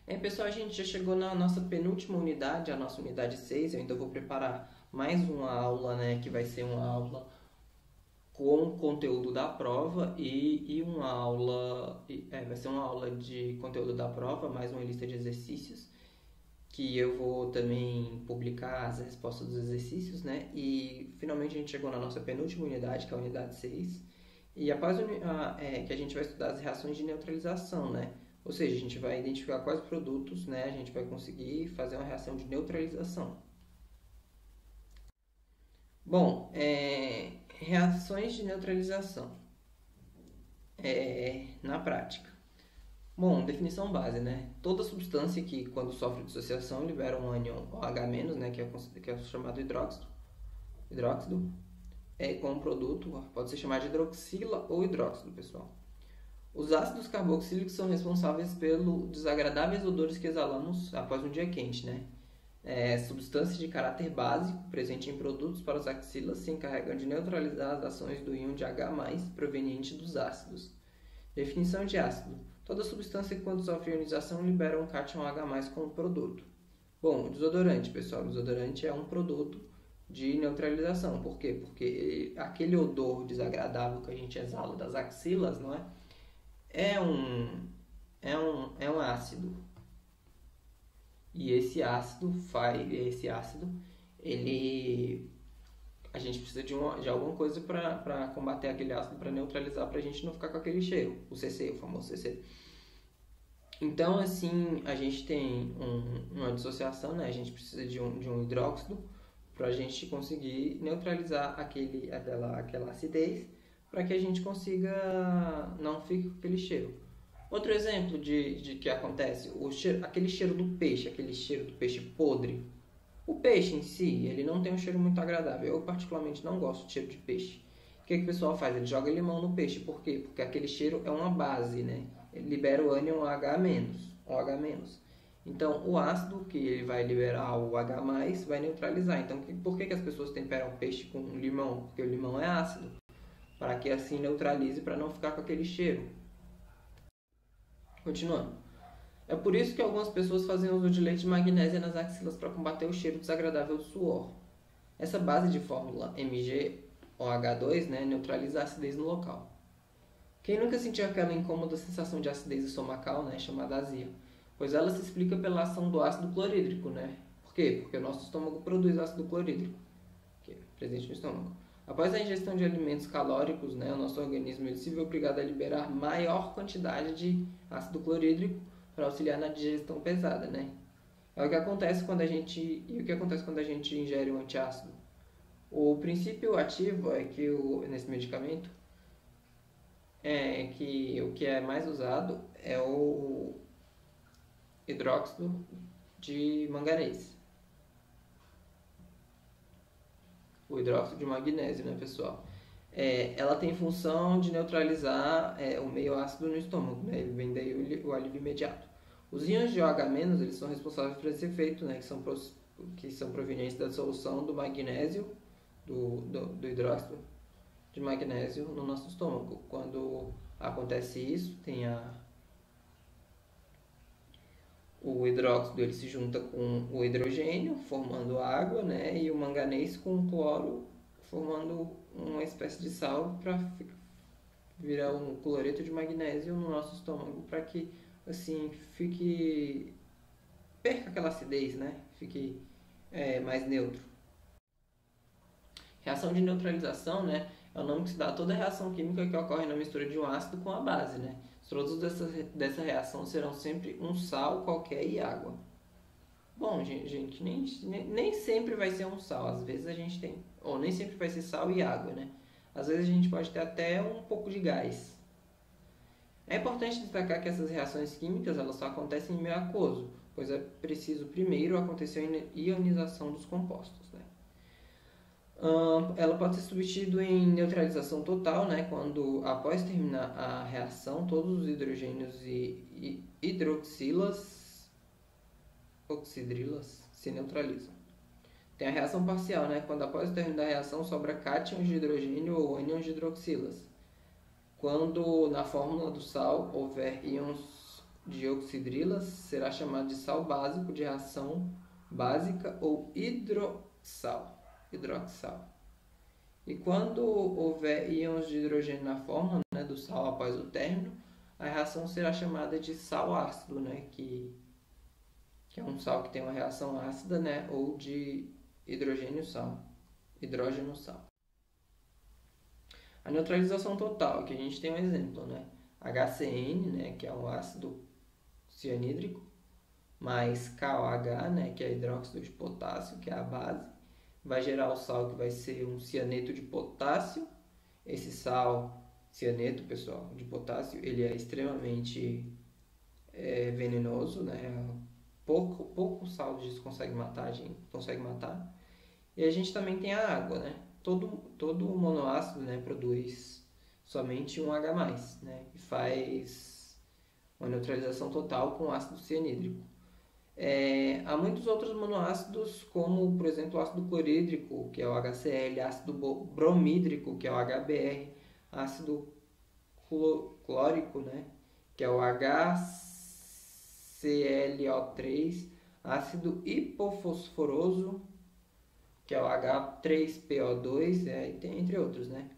Pessoal, a gente já chegou na nossa penúltima unidade, a nossa unidade 6. Eu ainda vou preparar mais uma aula, né, que vai ser uma aula com conteúdo da prova e uma aula, vai ser uma aula de conteúdo da prova, mais uma lista de exercícios, que eu vou também publicar as respostas dos exercícios, né? E finalmente a gente chegou na nossa penúltima unidade, que é a unidade 6. E após que a gente vai estudar as reações de neutralização, né? Ou seja, a gente vai identificar quais produtos, né, a gente vai conseguir fazer uma reação de neutralização. Bom, reações de neutralização na prática. Bom, definição base, né? Toda substância que, quando sofre dissociação, libera um ânion OH-, né, que é chamado hidróxido, como produto, pode ser chamado de hidroxila ou hidróxido, pessoal. Os ácidos carboxílicos são responsáveis pelos desagradáveis odores que exalamos após um dia quente, né? Substâncias de caráter básico presente em produtos para as axilas se encarregam de neutralizar as ações do íon de H+, proveniente dos ácidos. Definição de ácido. Toda substância que, quando sofre ionização, libera um cátion H+, como produto. Bom, o desodorante, pessoal. O desodorante é um produto de neutralização. Por quê? Porque aquele odor desagradável que a gente exala das axilas, não é? É um ácido. E esse ácido a gente precisa de alguma coisa para combater aquele ácido, para neutralizar, para a gente não ficar com aquele cheiro, o CC, o famoso CC. Então, assim, a gente tem uma dissociação, né? A gente precisa de um hidróxido para a gente conseguir neutralizar aquela acidez, para que a gente consiga não fique com aquele cheiro. Outro exemplo de que acontece, aquele cheiro do peixe podre. O peixe em si, ele não tem um cheiro muito agradável. Eu particularmente não gosto de cheiro de peixe. O que o pessoal faz? Ele joga limão no peixe. Por quê? Porque aquele cheiro é uma base, né? Ele libera o ânion OH-. Então, o ácido que ele vai liberar o H+, vai neutralizar. Então, por que as pessoas temperam o peixe com limão? Porque o limão é ácido. Para que assim neutralize, para não ficar com aquele cheiro. Continuando. É por isso que algumas pessoas fazem uso de leite de magnésia nas axilas para combater o cheiro desagradável do suor. Essa base de fórmula MgOH2, né, neutraliza a acidez no local. Quem nunca sentiu aquela incômoda sensação de acidez estomacal, né, chamada azia? Pois ela se explica pela ação do ácido clorídrico, né? Por quê? Porque o nosso estômago produz ácido clorídrico, que é presente no estômago. Após a ingestão de alimentos calóricos, né, o nosso organismo ele se vê obrigado a liberar maior quantidade de ácido clorídrico para auxiliar na digestão pesada, né? O que acontece quando a gente ingere um antiácido? O princípio ativo é que nesse medicamento que o que é mais usado é o hidróxido de manganês. O hidróxido de magnésio, né, pessoal? Ela tem função de neutralizar o meio ácido no estômago, né? Ele vem daí o alívio imediato. Os íons de OH-, eles são responsáveis por esse efeito, né? Que são provenientes da dissolução do magnésio, do hidróxido de magnésio no nosso estômago. Quando acontece isso, tem o hidróxido ele se junta com o hidrogênio, formando água, né? E o manganês com o cloro, formando uma espécie de sal para virar um cloreto de magnésio no nosso estômago, para que assim perca aquela acidez, né? Fique mais neutro. Reação de neutralização, né? É o nome que se dá a toda reação química que ocorre na mistura de um ácido com a base, né? Os produtos dessa reação serão sempre um sal qualquer e água. Bom, gente, nem sempre vai ser um sal. Às vezes a gente tem... Ou nem sempre vai ser sal e água, né? Às vezes a gente pode ter até um pouco de gás. É importante destacar que essas reações químicas elas só acontecem em meio aquoso, pois é preciso primeiro acontecer a ionização dos compostos, né? Ela pode ser substituída em neutralização total, né, quando após terminar a reação todos os hidrogênios e hidroxilas oxidrilas se neutralizam. Tem a reação parcial, né, quando após o término da reação sobra cátions de hidrogênio ou ânions de hidroxilas. Quando na fórmula do sal houver íons dioxidrilas será chamado de sal básico de reação básica ou hidroxal. E quando houver íons de hidrogênio na fórmula, né, do sal após o término, a reação será chamada de sal ácido, né, que é um sal que tem uma reação ácida, né, ou de hidrogênio sal. A neutralização total, aqui a gente tem um exemplo, né, HCN, né, que é um ácido cianídrico, mais KOH, né, que é hidróxido de potássio, que é a base, vai gerar o sal que vai ser um cianeto de potássio. Esse sal cianeto, pessoal, de potássio, ele é extremamente venenoso, né? Pouco sal disso consegue matar, a gente consegue matar. E a gente também tem a água, né? Todo monoácido, né, produz somente um H+, né? E faz uma neutralização total com ácido cianídrico. Há muitos outros monoácidos, como por exemplo o ácido clorídrico, que é o HCl, ácido bromídrico, que é o HBr, ácido clórico, né, que é o HClO3, ácido hipofosforoso, que é o H3PO2, entre outros, né?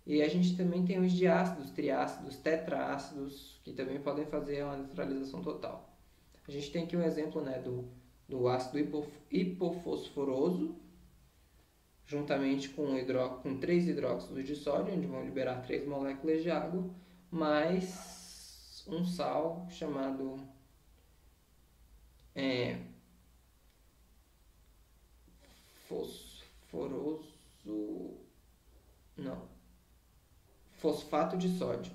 E a gente também tem os diácidos, triácidos, tetraácidos, que também podem fazer uma neutralização total. A gente tem aqui um exemplo, né, do ácido hipofosforoso, juntamente com 3 hidróxidos de sódio, onde vão liberar 3 moléculas de água, mais um sal chamado fosfato de sódio.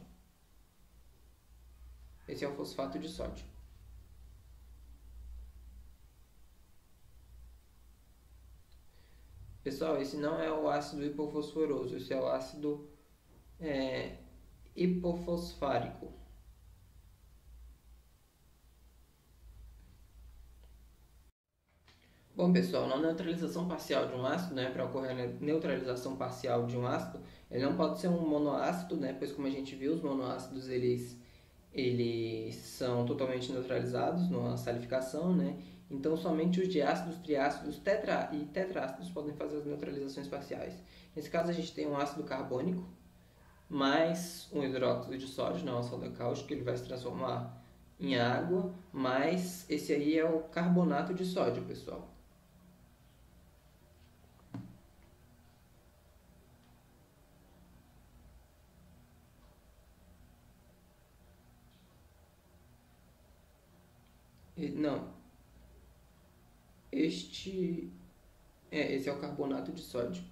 Esse é o fosfato de sódio. Pessoal, esse não é o ácido hipofosforoso, esse é o ácido hipofosfárico. Bom, pessoal, na neutralização parcial de um ácido, né, para ocorrer a neutralização parcial de um ácido, ele não pode ser um monoácido, né, pois como a gente viu, os monoácidos eles são totalmente neutralizados numa salificação, né? Então, somente os diácidos, triácidos e tetrácidos podem fazer as neutralizações parciais. Nesse caso, a gente tem um ácido carbônico mais um hidróxido de sódio, não é uma soda cáustica, ele vai se transformar em água, mas esse aí é o carbonato de sódio, pessoal. Não, esse é o carbonato de sódio.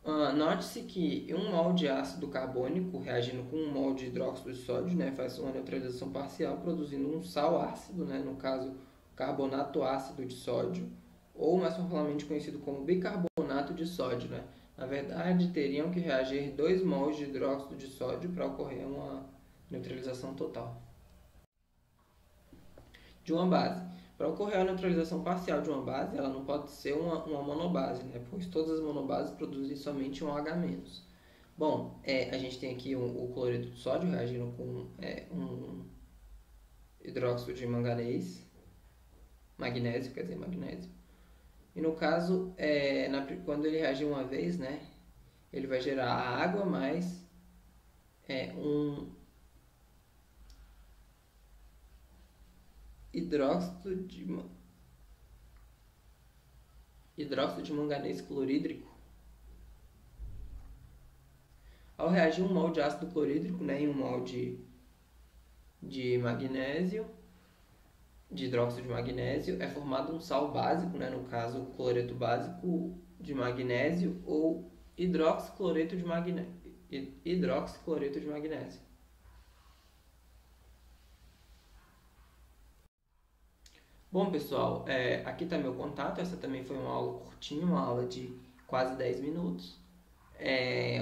Note-se que 1 mol de ácido carbônico reagindo com 1 mol de hidróxido de sódio, né, faz uma neutralização parcial, produzindo um sal ácido, né, no caso, carbonato ácido de sódio, ou mais popularmente conhecido como bicarbonato de sódio. Né? Na verdade, teriam que reagir 2 mols de hidróxido de sódio para ocorrer uma neutralização total de uma base. Para ocorrer a neutralização parcial de uma base, ela não pode ser uma monobase, né? Pois todas as monobases produzem somente um H-. Bom, a gente tem aqui o cloreto de sódio reagindo com um hidróxido de magnésio. E no caso, quando ele reagir uma vez, né, ele vai gerar a água mais um hidróxido de manganês clorídrico. Ao reagir um mol de ácido clorídrico, né, em um mol de magnésio, de hidróxido de magnésio, é formado um sal básico, né, no caso o cloreto básico de magnésio ou hidroxicloreto de magnésio. Bom, pessoal, aqui está meu contato. Essa também foi uma aula curtinha, uma aula de quase 10 minutos.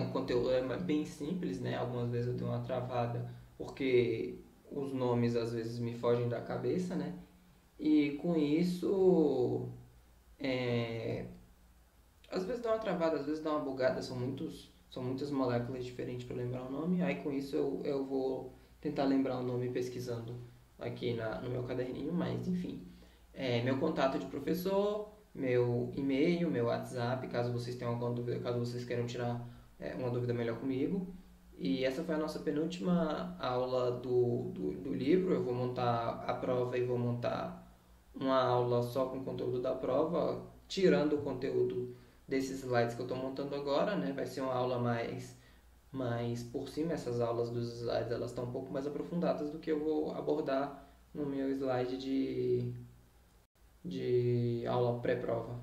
O conteúdo é bem simples, né? Algumas vezes eu tenho uma travada porque os nomes às vezes me fogem da cabeça, né? E com isso, às vezes dá uma travada, às vezes dá uma bugada, são muitas moléculas diferentes para lembrar o nome. Aí com isso eu vou tentar lembrar o nome pesquisando aqui no meu caderninho, mas enfim. Meu contato de professor, meu e-mail, meu WhatsApp, caso vocês tenham alguma dúvida, caso vocês queiram tirar uma dúvida melhor comigo. E essa foi a nossa penúltima aula do livro. Eu vou montar a prova e vou montar uma aula só com o conteúdo da prova, tirando o conteúdo desses slides que eu estou montando agora, né? Vai ser uma aula mais por cima. Essas aulas dos slides, elas estão um pouco mais aprofundadas do que eu vou abordar no meu slide de aula pré-prova.